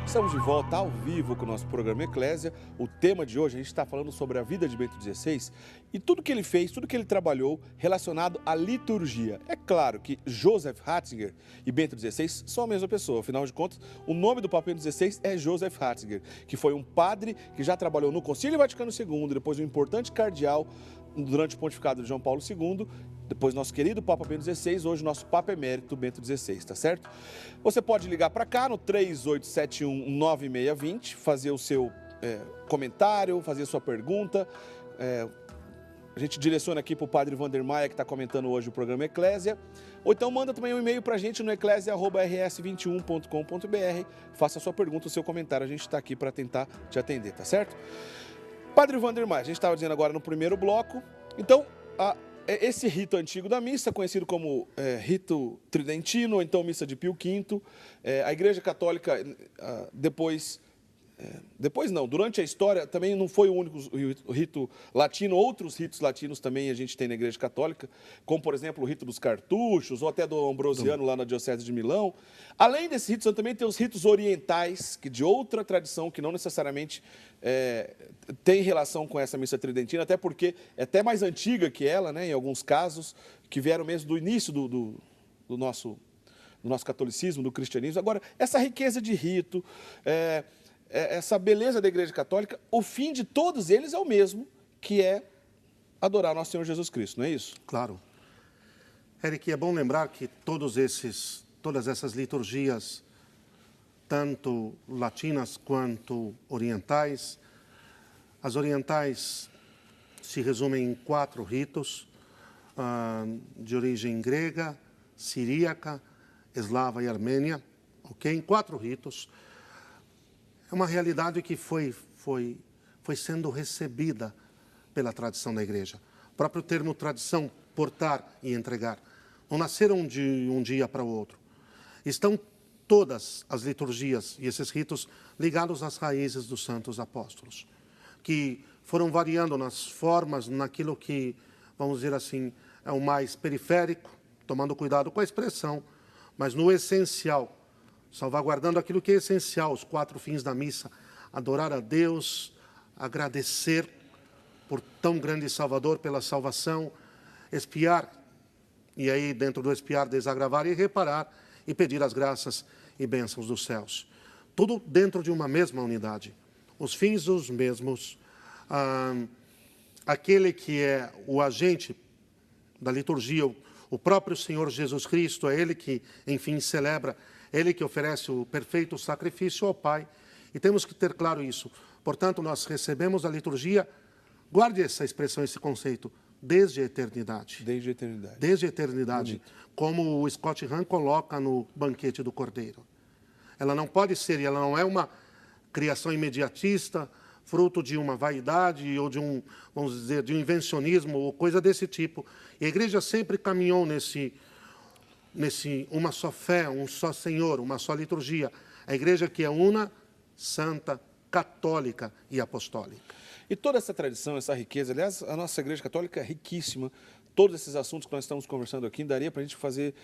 Estamos de volta ao vivo com o nosso programa Eclésia. O tema de hoje, a gente está falando sobre a vida de Bento XVI e tudo que ele fez, tudo que ele trabalhou relacionado à liturgia. É claro que Joseph Ratzinger e Bento XVI são a mesma pessoa. Afinal de contas, o nome do Papa Bento XVI é Joseph Ratzinger, que foi um padre que já trabalhou no Concílio Vaticano II, depois um importante cardeal durante o pontificado de João Paulo II, depois nosso querido Papa Bento XVI, hoje nosso Papa Emérito Bento XVI, tá certo? Você pode ligar para cá no 3871-9620, fazer o seu comentário, fazer a sua pergunta. A gente direciona aqui para o Padre Vander Maia, que está comentando hoje o programa Eclésia. Ou então manda também um e-mail para a gente no eclésia@rs21.com.br. Faça a sua pergunta, o seu comentário. A gente está aqui para tentar te atender, tá certo? Padre Vander Maia, a gente estava dizendo agora no primeiro bloco. Então, esse rito antigo da missa, conhecido como rito tridentino, ou então missa de Pio V, a Igreja Católica durante a história também não foi o único rito latino, outros ritos latinos também a gente tem na Igreja Católica, como por exemplo o rito dos cartuchos, ou até do Ambrosiano lá na Diocese de Milão. Além desses ritos, também tem os ritos orientais, que de outra tradição, que não necessariamente tem relação com essa missa tridentina, até porque é até mais antiga que ela, né, em alguns casos, que vieram mesmo do início do nosso catolicismo, do cristianismo. Agora, essa riqueza de rito, essa beleza da Igreja Católica, o fim de todos eles é o mesmo, que é adorar nosso Senhor Jesus Cristo, não é isso? Claro. Eric, é bom lembrar que todas essas liturgias, tanto latinas quanto orientais, as orientais se resumem em 4 ritos, de origem grega, siríaca, eslava e armênia, ok? Em 4 ritos. É uma realidade que foi sendo recebida pela tradição da Igreja. O próprio termo tradição, portar e entregar, não nasceram de um dia para o outro. Estão todas as liturgias e esses ritos ligados às raízes dos santos apóstolos, que foram variando nas formas, naquilo que, vamos dizer assim, é o mais periférico, tomando cuidado com a expressão, mas no essencial, salvaguardando aquilo que é essencial, os 4 fins da missa: adorar a Deus, agradecer por tão grande Salvador, pela salvação, expiar, e aí dentro do expiar, desagravar e reparar, e pedir as graças e bênçãos dos céus. Tudo dentro de uma mesma unidade. Os fins os mesmos. Aquele que é o agente da liturgia, o próprio Senhor Jesus Cristo, é Ele que, enfim, celebra, Ele que oferece o perfeito sacrifício ao Pai. E temos que ter claro isso. Portanto, nós recebemos a liturgia, guarde essa expressão, esse conceito, desde a eternidade. Desde a eternidade. Desde a eternidade. Bonito. Como o Scott Hahn coloca no Banquete do Cordeiro. Ela não pode ser, e ela não é uma criação imediatista, fruto de uma vaidade ou de um, vamos dizer, de um invencionismo ou coisa desse tipo. E a Igreja sempre caminhou nesse uma só fé, um só Senhor, uma só liturgia. A Igreja que é una, santa, católica e apostólica. E toda essa tradição, essa riqueza, aliás, a nossa Igreja Católica é riquíssima. Todos esses assuntos que nós estamos conversando aqui, daria para a gente fazer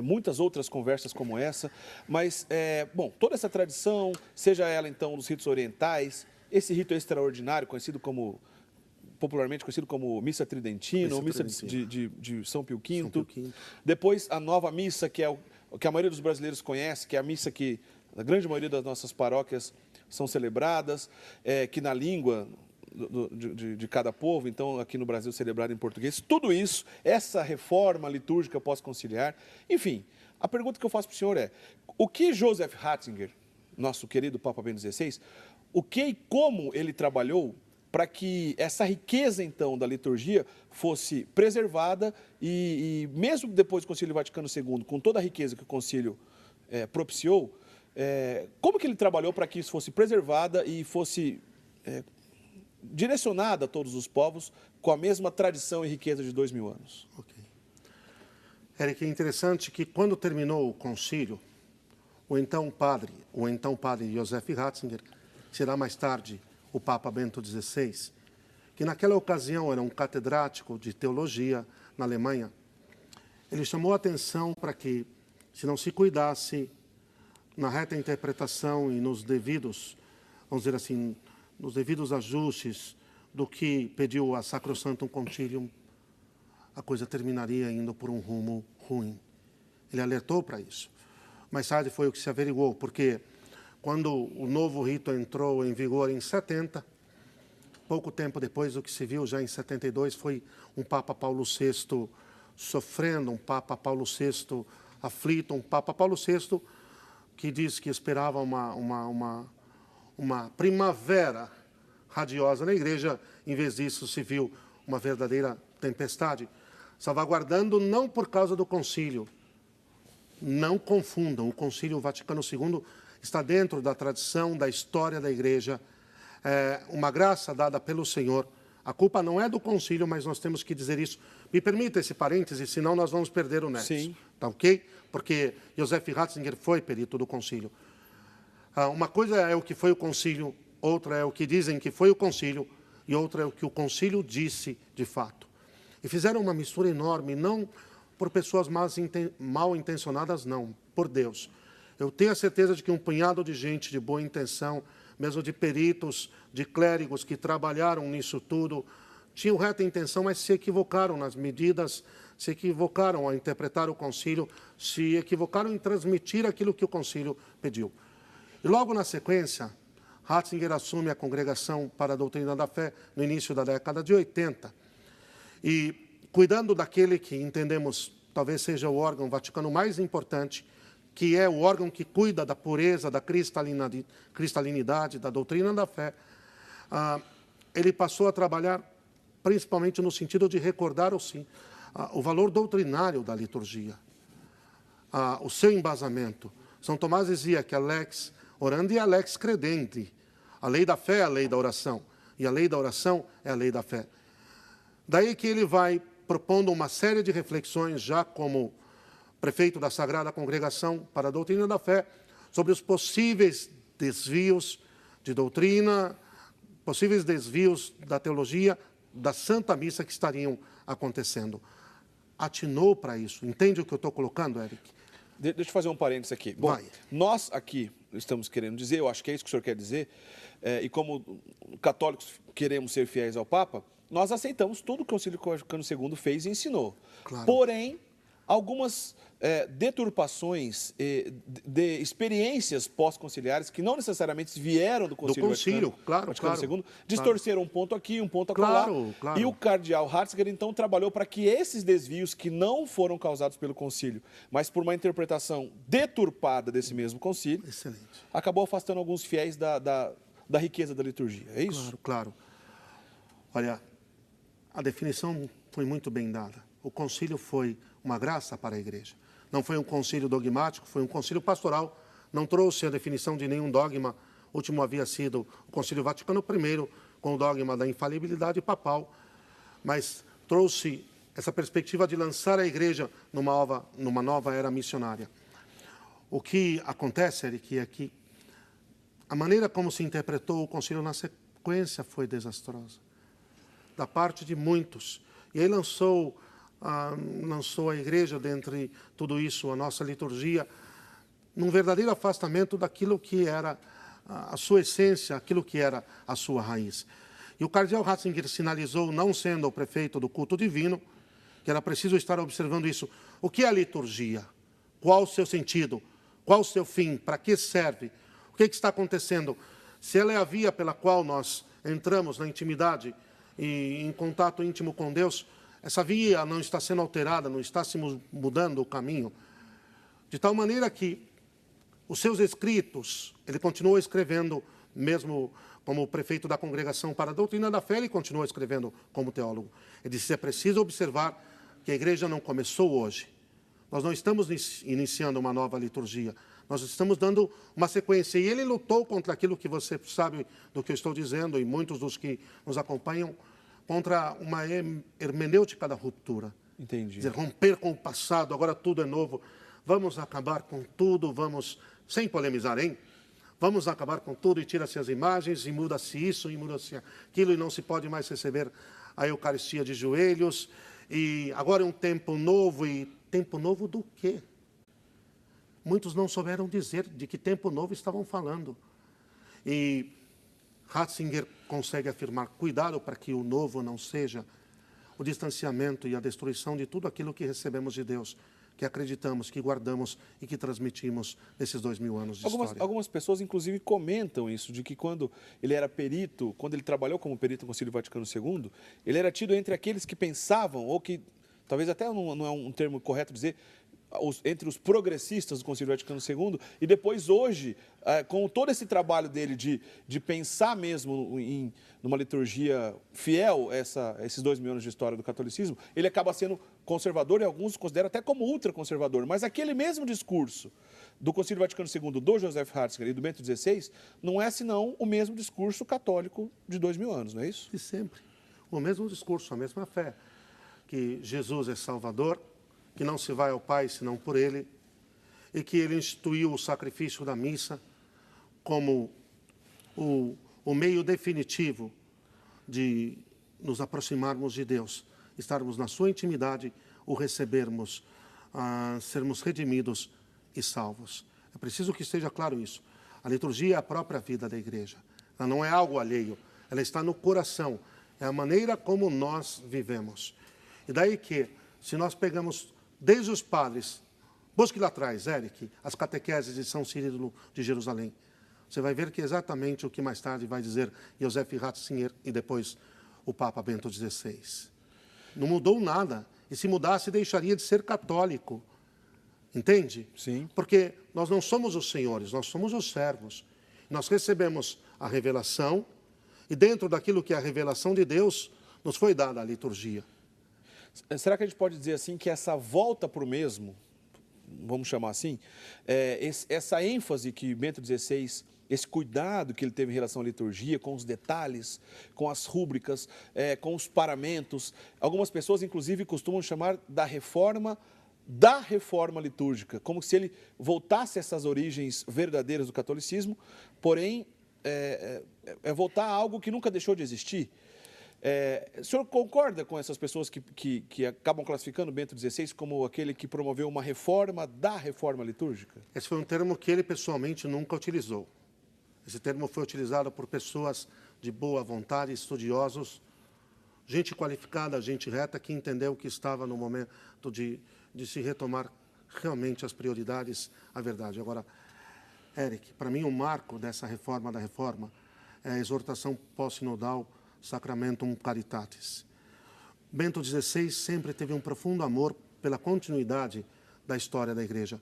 muitas outras conversas como essa. Mas, toda essa tradição, seja ela então dos ritos orientais, esse rito extraordinário, popularmente conhecido como Missa Tridentina, ou Missa de São Pio V. Depois, a nova missa, que é o que a maioria dos brasileiros conhece, que é a missa que a grande maioria das nossas paróquias são celebradas, que na língua de cada povo, então aqui no Brasil celebrado em português. Tudo isso, essa reforma litúrgica pós-conciliar, enfim, a pergunta que eu faço para o senhor é: o que Joseph Ratzinger, nosso querido Papa Bento XVI, o que e como ele trabalhou para que essa riqueza, então, da liturgia fosse preservada e mesmo depois do Concílio Vaticano II, com toda a riqueza que o concílio propiciou, como que ele trabalhou para que isso fosse preservada e fosse direcionada a todos os povos com a mesma tradição e riqueza de 2000 anos? Ok. Eric, é interessante que quando terminou o concílio, o então padre Joseph Ratzinger, será mais tarde o Papa Bento XVI, que naquela ocasião era um catedrático de teologia na Alemanha, ele chamou a atenção para que, se não se cuidasse na reta interpretação e nos devidos, vamos dizer assim, nos devidos ajustes do que pediu a Sacrosanctum Concilium, a coisa terminaria indo por um rumo ruim. Ele alertou para isso. Mais tarde foi o que se averiguou, porque quando o novo rito entrou em vigor em 70, pouco tempo depois, o que se viu já em 72 foi um Papa Paulo VI sofrendo, um Papa Paulo VI aflito, um Papa Paulo VI que disse que esperava uma primavera radiosa na igreja, em vez disso se viu uma verdadeira tempestade, salvaguardando não por causa do concílio. Não confundam, o Concílio Vaticano II está dentro da tradição, da história da igreja, uma graça dada pelo Senhor. A culpa não é do concílio, mas nós temos que dizer isso. Me permita esse parêntese, senão nós vamos perder o nexo. Sim. Tá ok? Porque Joseph Ratzinger foi perito do concílio. Uma coisa é o que foi o concílio, outra é o que dizem que foi o concílio, e outra é o que o concílio disse de fato. E fizeram uma mistura enorme, não por pessoas mal intencionadas, não, por Deus. Eu tenho a certeza de que um punhado de gente de boa intenção, mesmo de peritos, de clérigos que trabalharam nisso tudo, tinham reta intenção, mas se equivocaram nas medidas, se equivocaram ao interpretar o concílio, se equivocaram em transmitir aquilo que o concílio pediu. E logo na sequência, Ratzinger assume a Congregação para a Doutrina da Fé no início da década de 80. E, cuidando daquele que entendemos talvez seja o órgão vaticano mais importante, que é o órgão que cuida da pureza, da cristalinidade, da doutrina da fé, ele passou a trabalhar principalmente no sentido de recordar o valor doutrinário da liturgia, o seu embasamento. São Tomás dizia que a lex orandi e a lex credendi. A lei da fé é a lei da oração, e a lei da oração é a lei da fé. Daí que ele vai propondo uma série de reflexões, já como prefeito da Sagrada Congregação para a Doutrina da Fé, sobre os possíveis desvios de doutrina, possíveis desvios da teologia, da Santa Missa que estariam acontecendo. Atinou para isso. Entende o que eu estou colocando, Eric? Deixa eu fazer um parênteses aqui. Bom, nós aqui estamos querendo dizer, eu acho que é isso que o senhor quer dizer, e como católicos queremos ser fiéis ao Papa, nós aceitamos tudo que o Concílio Vaticano II fez e ensinou. Claro. Porém, algumas deturpações de experiências pós-conciliares que não necessariamente vieram do Concílio Vaticano II, distorceram um ponto aqui, um ponto acolá. Claro. E o cardeal Ratzinger, então, trabalhou para que esses desvios que não foram causados pelo concílio, mas por uma interpretação deturpada desse mesmo concílio, acabou afastando alguns fiéis da riqueza da liturgia. É isso? Claro. Olha, a definição foi muito bem dada. O concílio foi uma graça para a igreja. Não foi um concílio dogmático, foi um concílio pastoral. Não trouxe a definição de nenhum dogma. O último havia sido o Concílio Vaticano I, com o dogma da infalibilidade papal, mas trouxe essa perspectiva de lançar a igreja numa nova era missionária. O que acontece, Eric, é que a maneira como se interpretou o concílio na sequência foi desastrosa, da parte de muitos. E aí lançou a igreja dentre tudo isso, a nossa liturgia, num verdadeiro afastamento daquilo que era a sua essência, aquilo que era a sua raiz. E o cardeal Ratzinger sinalizou, não sendo o prefeito do culto divino, que era preciso estar observando isso. O que é a liturgia? Qual o seu sentido? Qual o seu fim? Para que serve? O que está acontecendo? Se ela é a via pela qual nós entramos na intimidade e em contato íntimo com Deus, essa via não está sendo alterada, não está se mudando o caminho, de tal maneira que os seus escritos, ele continuou escrevendo, mesmo como prefeito da Congregação para a Doutrina da Fé, ele continuou escrevendo como teólogo. Ele disse, é preciso observar que a igreja não começou hoje. Nós não estamos iniciando uma nova liturgia, nós estamos dando uma sequência. E ele lutou contra aquilo que você sabe do que eu estou dizendo, e muitos dos que nos acompanham, contra uma hermenêutica da ruptura. Entendi. Dizer, romper com o passado, agora tudo é novo. Vamos acabar com tudo, sem polemizar, hein? Vamos acabar com tudo e tira-se as imagens, e muda-se isso, e muda-se aquilo, e não se pode mais receber a Eucaristia de joelhos. E agora é um tempo novo, e tempo novo do quê? muitos não souberam dizer de que tempo novo estavam falando. E Ratzinger consegue afirmar, cuidado para que o novo não seja o distanciamento e a destruição de tudo aquilo que recebemos de Deus, que acreditamos, que guardamos e que transmitimos nesses 2000 anos de história. Algumas pessoas, inclusive, comentam isso, de que quando ele era perito, quando ele trabalhou como perito no Concílio Vaticano II, ele era tido entre aqueles que pensavam, ou que, talvez até não é um termo correto dizer, entre os progressistas do Concílio Vaticano II, e depois hoje, com todo esse trabalho dele de pensar mesmo numa liturgia fiel a esses 2000 anos de história do catolicismo, ele acaba sendo conservador e alguns consideram até como ultraconservador. Mas aquele mesmo discurso do Concílio Vaticano II, do Joseph Ratzinger e do Bento XVI, não é senão o mesmo discurso católico de 2000 anos, não é isso? De sempre. O mesmo discurso, a mesma fé, que Jesus é Salvador, que não se vai ao Pai senão por Ele, e que Ele instituiu o sacrifício da missa como o meio definitivo de nos aproximarmos de Deus, estarmos na sua intimidade, o recebermos, sermos redimidos e salvos. É preciso que esteja claro isso. A liturgia é a própria vida da igreja. Ela não é algo alheio, ela está no coração, é a maneira como nós vivemos. E daí que, se nós pegamos desde os padres, busque lá atrás, Eric, as catequeses de São Cirilo de Jerusalém. Você vai ver que é exatamente o que mais tarde vai dizer Joseph Ratzinger e depois o Papa Bento XVI. Não mudou nada. E se mudasse, deixaria de ser católico. Entende? Sim. Porque nós não somos os senhores, nós somos os servos. Nós recebemos a revelação e dentro daquilo que é a revelação de Deus, nos foi dada a liturgia. Será que a gente pode dizer assim que essa volta para o mesmo, vamos chamar assim, essa ênfase que Bento XVI, esse cuidado que ele teve em relação à liturgia, com os detalhes, com as rúbricas, com os paramentos, algumas pessoas inclusive costumam chamar da reforma litúrgica, como se ele voltasse a essas origens verdadeiras do catolicismo, porém voltar a algo que nunca deixou de existir. O senhor concorda com essas pessoas que acabam classificando Bento XVI como aquele que promoveu uma reforma da reforma litúrgica? Esse foi um termo que ele pessoalmente nunca utilizou. Esse termo foi utilizado por pessoas de boa vontade, estudiosos, gente qualificada, gente reta, que entendeu que estava no momento de se retomar realmente as prioridades, a verdade. Agora, Eric, para mim o marco dessa reforma da reforma é a exortação pós-sinodal Sacramentum Caritatis. Bento XVI sempre teve um profundo amor pela continuidade da história da Igreja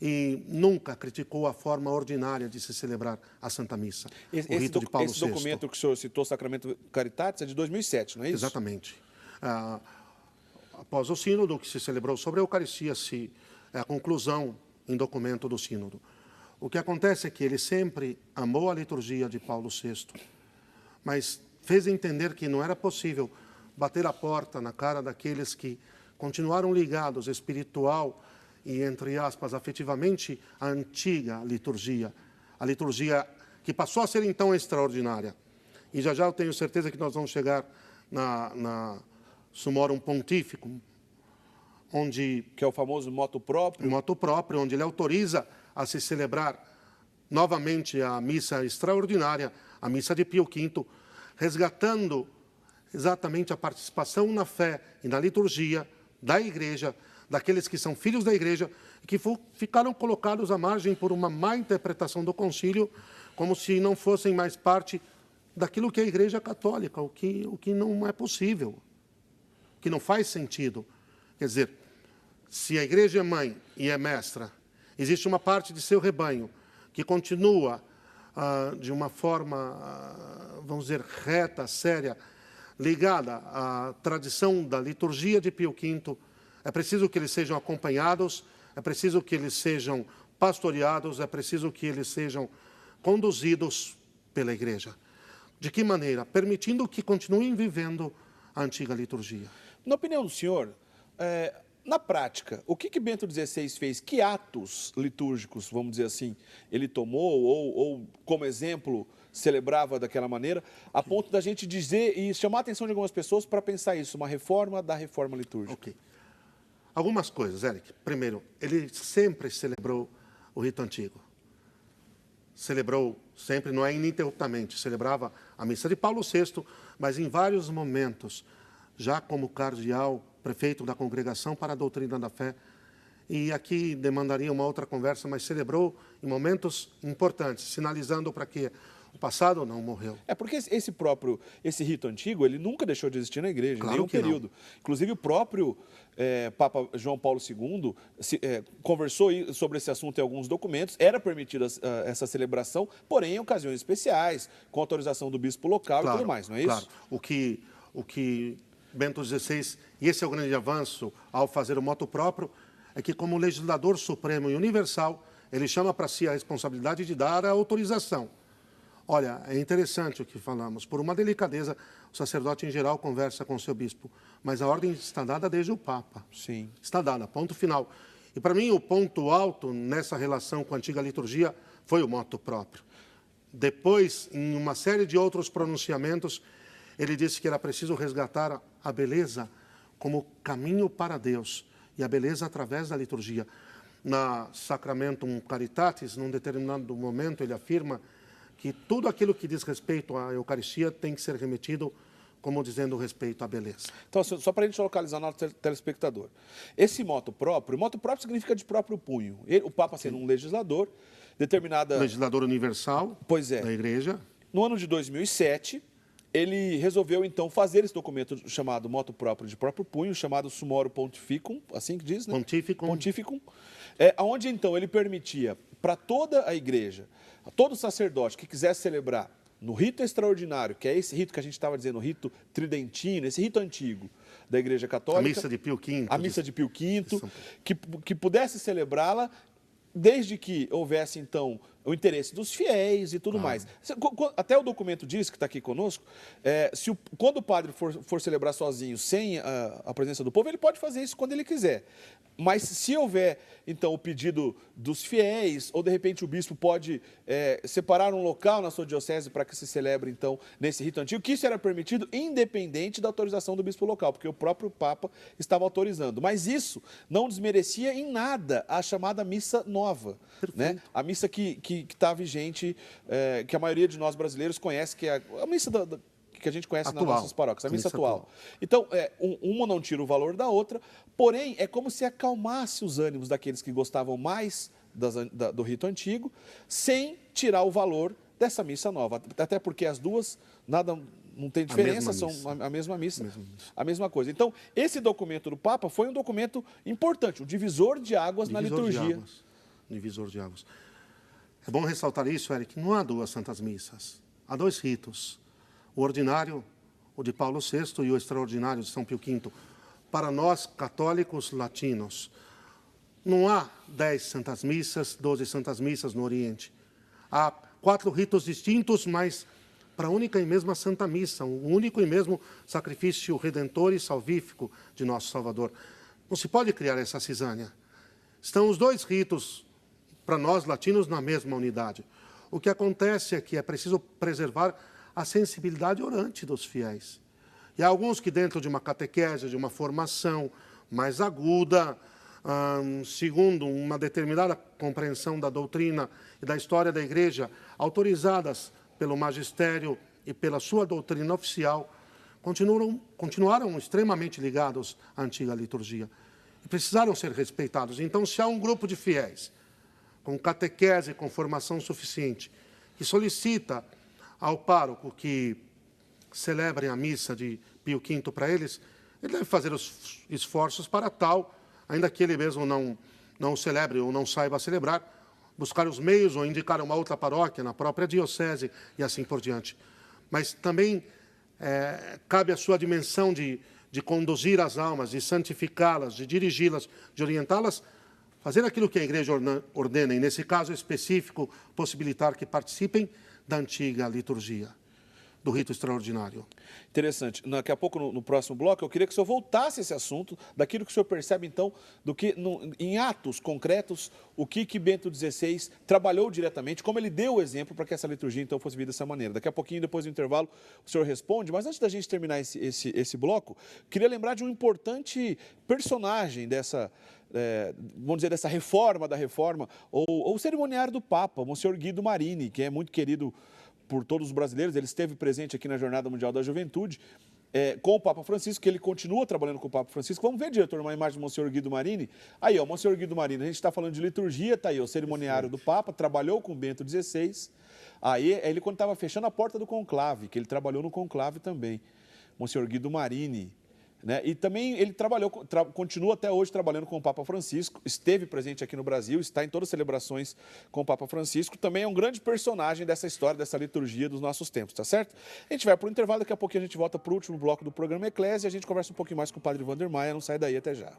e nunca criticou a forma ordinária de se celebrar a Santa Missa, o rito de Paulo VI. Esse documento que o senhor citou, Sacramento Caritatis, é de 2007, não é isso? Exatamente. Após o sínodo que se celebrou sobre a Eucaristia, a conclusão em documento do sínodo. O que acontece é que ele sempre amou a liturgia de Paulo VI, mas fez entender que não era possível bater a porta na cara daqueles que continuaram ligados espiritual e, entre aspas, afetivamente, à antiga liturgia. A liturgia que passou a ser, então, extraordinária. E já eu tenho certeza que nós vamos chegar na Summorum Pontificum, onde... Que é o famoso motu próprio. O motu próprio, onde ele autoriza a se celebrar novamente a missa extraordinária, a missa de Pio V, resgatando exatamente a participação na fé e na liturgia da Igreja, daqueles que são filhos da Igreja, e que ficaram colocados à margem por uma má interpretação do concílio, como se não fossem mais parte daquilo que é a Igreja Católica, o que não é possível, que não faz sentido. Quer dizer, se a Igreja é mãe e é mestra, existe uma parte de seu rebanho que continua de uma forma, vamos dizer, reta, séria, ligada à tradição da liturgia de Pio V, é preciso que eles sejam acompanhados, é preciso que eles sejam pastoreados, é preciso que eles sejam conduzidos pela Igreja. De que maneira? Permitindo que continuem vivendo a antiga liturgia. Na opinião do senhor, na prática, o que Bento XVI fez? Que atos litúrgicos, vamos dizer assim, ele tomou ou como exemplo, celebrava daquela maneira, a ponto da gente dizer e chamar a atenção de algumas pessoas para pensar isso, uma reforma da reforma litúrgica? Ok. Algumas coisas, Eric. Primeiro, ele sempre celebrou o rito antigo. Celebrou sempre, não é ininterruptamente, celebrava a missa de Paulo VI, mas em vários momentos, já como cardeal, prefeito da congregação para a doutrina da fé, e aqui demandaria uma outra conversa, mas celebrou em momentos importantes, sinalizando para que o passado não morreu. É porque esse rito antigo, ele nunca deixou de existir na igreja, Claro em nenhum que não. período. Inclusive, o próprio Papa João Paulo II conversou sobre esse assunto em alguns documentos. Era permitida essa celebração, porém em ocasiões especiais, com autorização do bispo local e tudo mais, não é isso? Claro. O que Bento XVI, e esse é o grande avanço ao fazer o motu próprio, é que como legislador supremo e universal, ele chama para si a responsabilidade de dar a autorização. Olha, é interessante o que falamos. Por uma delicadeza, o sacerdote em geral conversa com o seu bispo, mas a ordem está dada desde o Papa. Sim. Está dada, ponto final. E para mim o ponto alto nessa relação com a antiga liturgia foi o motu próprio. Depois, em uma série de outros pronunciamentos, ele disse que era preciso resgatar a beleza como caminho para Deus e a beleza através da liturgia. Na Sacramentum Caritatis, num determinado momento, ele afirma que tudo aquilo que diz respeito à Eucaristia tem que ser remetido como dizendo respeito à beleza. Então, só para a gente localizar no nosso telespectador. Esse motu próprio significa de próprio punho. O Papa sendo um legislador, determinada... Legislador universal da Igreja. No ano de 2007, ele resolveu, então, fazer esse documento chamado motu próprio de próprio punho, chamado Summorum Pontificum, assim que diz, né? Pontificum. Onde, então, ele permitia para toda a Igreja, a todo sacerdote que quisesse celebrar no rito extraordinário, que é esse rito que a gente estava dizendo, o rito tridentino, esse rito antigo da Igreja Católica. A missa de Pio V. A missa de Pio V, que pudesse celebrá-la desde que houvesse, então, o interesse dos fiéis e tudo mais. Até o documento diz, que está aqui conosco, quando o padre for celebrar sozinho, sem a presença do povo, ele pode fazer isso quando ele quiser. Mas se houver, então, o pedido dos fiéis, ou de repente o bispo pode separar um local na sua diocese para que se celebre, então, nesse rito antigo, que isso era permitido independente da autorização do bispo local, porque o próprio Papa estava autorizando. Mas isso não desmerecia em nada a chamada missa nova, né? A missa que está vigente, que a maioria de nós brasileiros conhece, que é a missa que a gente conhece nas nossas paróquias, a missa atual. Então, uma não tira o valor da outra, porém, é como se acalmasse os ânimos daqueles que gostavam mais do rito antigo, sem tirar o valor dessa missa nova. Até porque as duas, não tem diferença, são a mesma missa, a mesma coisa. Então, esse documento do Papa foi um documento importante, um divisor de águas na liturgia. Divisor de águas. É bom ressaltar isso, Eric, não há duas santas missas, há dois ritos. O ordinário, o de Paulo VI, e o extraordinário de São Pio V. Para nós, católicos latinos, não há 10 santas missas, 12 santas missas no Oriente. Há 4 ritos distintos, mas para a única e mesma Santa Missa, o único e mesmo sacrifício redentor e salvífico de nosso Salvador. Não se pode criar essa cisânia. Estão os dois ritos, para nós latinos, na mesma unidade. O que acontece é que é preciso preservar a sensibilidade orante dos fiéis. E há alguns que dentro de uma catequese, de uma formação mais aguda, segundo uma determinada compreensão da doutrina e da história da Igreja, autorizadas pelo magistério e pela sua doutrina oficial, continuaram extremamente ligados à antiga liturgia e precisaram ser respeitados. Então, se há um grupo de fiéis com catequese, com formação suficiente, que solicita ao pároco que celebrem a missa de Pio V para eles, ele deve fazer os esforços para tal, ainda que ele mesmo não celebre ou não saiba celebrar, buscar os meios ou indicar uma outra paróquia na própria diocese e assim por diante. Mas também cabe a sua dimensão de conduzir as almas, de santificá-las, de dirigi-las, de orientá-las, fazer aquilo que a Igreja ordena, e nesse caso específico, possibilitar que participem da antiga liturgia. do rito extraordinário. Interessante. Daqui a pouco, no próximo bloco, eu queria que o senhor voltasse a esse assunto, daquilo que o senhor percebe, então, do que, em atos concretos, o que Bento XVI trabalhou diretamente, como ele deu o exemplo para que essa liturgia, então, fosse vivida dessa maneira. Daqui a pouquinho, depois do intervalo, o senhor responde, mas antes da gente terminar esse bloco, queria lembrar de um importante personagem dessa, vamos dizer, dessa reforma da reforma, ou cerimoniário do Papa, Monsenhor Guido Marini, que é muito querido por todos os brasileiros. Ele esteve presente aqui na Jornada Mundial da Juventude, com o Papa Francisco, que ele continua trabalhando com o Papa Francisco. Vamos ver, diretor, uma imagem do Monsenhor Guido Marini. Aí, ó, o Monsenhor Guido Marini, a gente está falando de liturgia, tá aí, o cerimoniário do Papa, trabalhou com Bento XVI. Aí, ele quando estava fechando a porta do conclave, que ele trabalhou no conclave também. Monsenhor Guido Marini. Né? E também ele continua até hoje trabalhando com o Papa Francisco, esteve presente aqui no Brasil, está em todas as celebrações com o Papa Francisco, também é um grande personagem dessa história, dessa liturgia dos nossos tempos, tá certo? A gente vai para o intervalo, daqui a pouquinho a gente volta para o último bloco do programa Eclésia e a gente conversa um pouquinho mais com o Padre Wander Maia, não sai daí, até já.